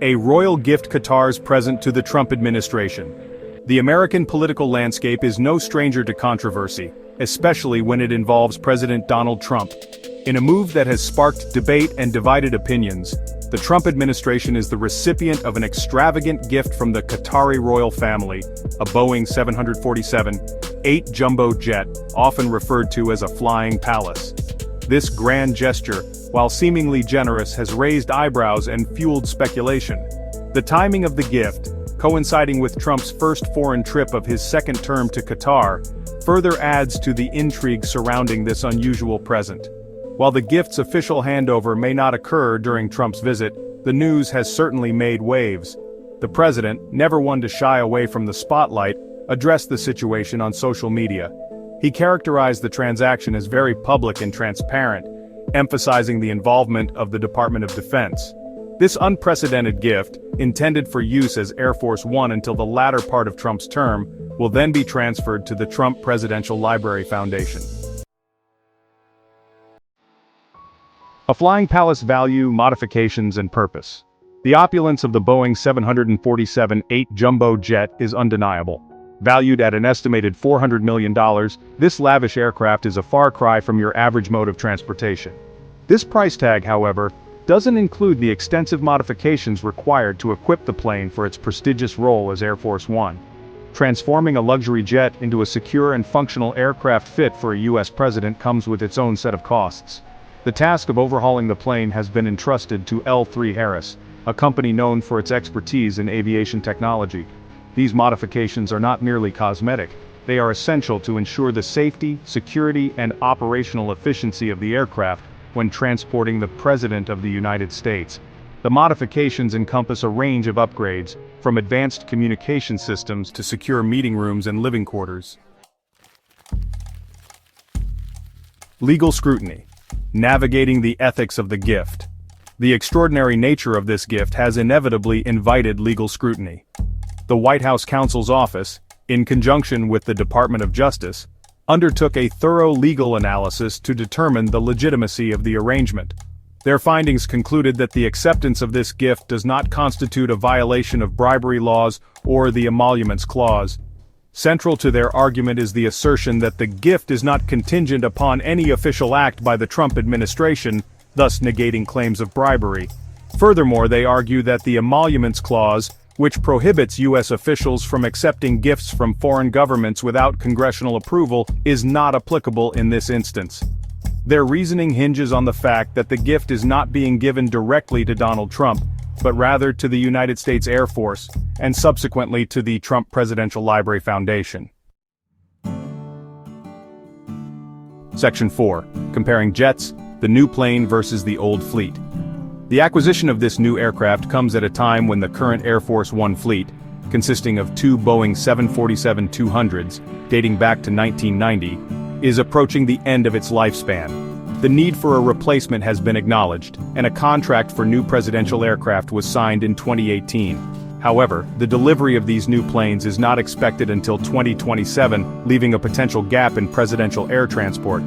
A royal gift Qatar's present to the Trump administration. The American political landscape is no stranger to controversy, especially when it involves President Donald Trump. In a move that has sparked debate and divided opinions, the Trump administration is the recipient of an extravagant gift from the Qatari royal family, a Boeing 747-8 jumbo jet, often referred to as a flying palace. This grand gesture, while seemingly generous, has raised eyebrows and fueled speculation. The timing of the gift, coinciding with Trump's first foreign trip of his second term to Qatar, further adds to the intrigue surrounding this unusual present. While the gift's official handover may not occur during Trump's visit, the news has certainly made waves. The president, never one to shy away from the spotlight, addressed the situation on social media. He characterized the transaction as very public and transparent, emphasizing the involvement of the Department of Defense. This unprecedented gift, intended for use as Air Force One until the latter part of Trump's term, will then be transferred to the Trump Presidential Library Foundation. A flying palace: value, modifications, and purpose. The opulence of the Boeing 747-8 jumbo jet is undeniable. Valued at an estimated $400 million, this lavish aircraft is a far cry from your average mode of transportation. This price tag, however, doesn't include the extensive modifications required to equip the plane for its prestigious role as Air Force One. Transforming a luxury jet into a secure and functional aircraft fit for a U.S. president comes with its own set of costs. The task of overhauling the plane has been entrusted to L3 Harris, a company known for its expertise in aviation technology. These modifications are not merely cosmetic, they are essential to ensure the safety, security, and operational efficiency of the aircraft when transporting the President of the United States. The modifications encompass a range of upgrades, from advanced communication systems to secure meeting rooms and living quarters. Legal scrutiny. Navigating the ethics of the gift. The extraordinary nature of this gift has inevitably invited legal scrutiny. The White House counsel's office, in conjunction with the Department of Justice, undertook a thorough legal analysis to determine the legitimacy of the arrangement. Their findings concluded that the acceptance of this gift does not constitute a violation of bribery laws or the emoluments clause. Central to their argument is the assertion that the gift is not contingent upon any official act by the Trump administration, thus negating claims of bribery. Furthermore, they argue that the emoluments clause, which prohibits U.S. officials from accepting gifts from foreign governments without congressional approval, is not applicable in this instance. Their reasoning hinges on the fact that the gift is not being given directly to Donald Trump, but rather to the United States Air Force, and subsequently to the Trump Presidential Library Foundation. Section 4. Comparing jets, the new plane versus the old fleet. The acquisition of this new aircraft comes at a time when the current Air Force One fleet, consisting of two Boeing 747-200s, dating back to 1990, is approaching the end of its lifespan. The need for a replacement has been acknowledged, and a contract for new presidential aircraft was signed in 2018. However, the delivery of these new planes is not expected until 2027, leaving a potential gap in presidential air transport.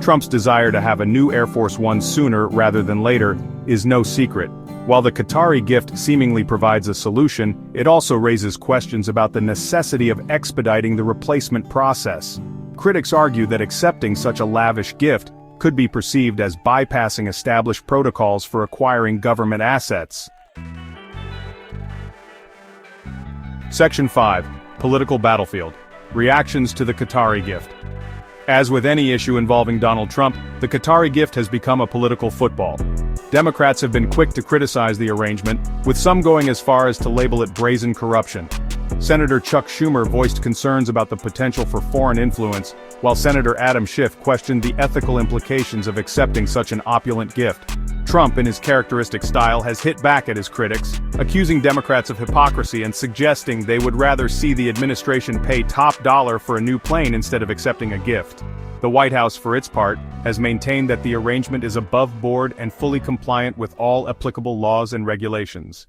Trump's desire to have a new Air Force One sooner rather than later is no secret. While the Qatari gift seemingly provides a solution, it also raises questions about the necessity of expediting the replacement process. Critics argue that accepting such a lavish gift could be perceived as bypassing established protocols for acquiring government assets. Section 5. Political battlefield. Reactions to the Qatari gift. As with any issue involving Donald Trump, the Qatari gift has become a political football. Democrats have been quick to criticize the arrangement, with some going as far as to label it brazen corruption. Senator Chuck Schumer voiced concerns about the potential for foreign influence, while Senator Adam Schiff questioned the ethical implications of accepting such an opulent gift. Trump, in his characteristic style, has hit back at his critics, accusing Democrats of hypocrisy and suggesting they would rather see the administration pay top dollar for a new plane instead of accepting a gift. The White House, for its part, has maintained that the arrangement is above board and fully compliant with all applicable laws and regulations.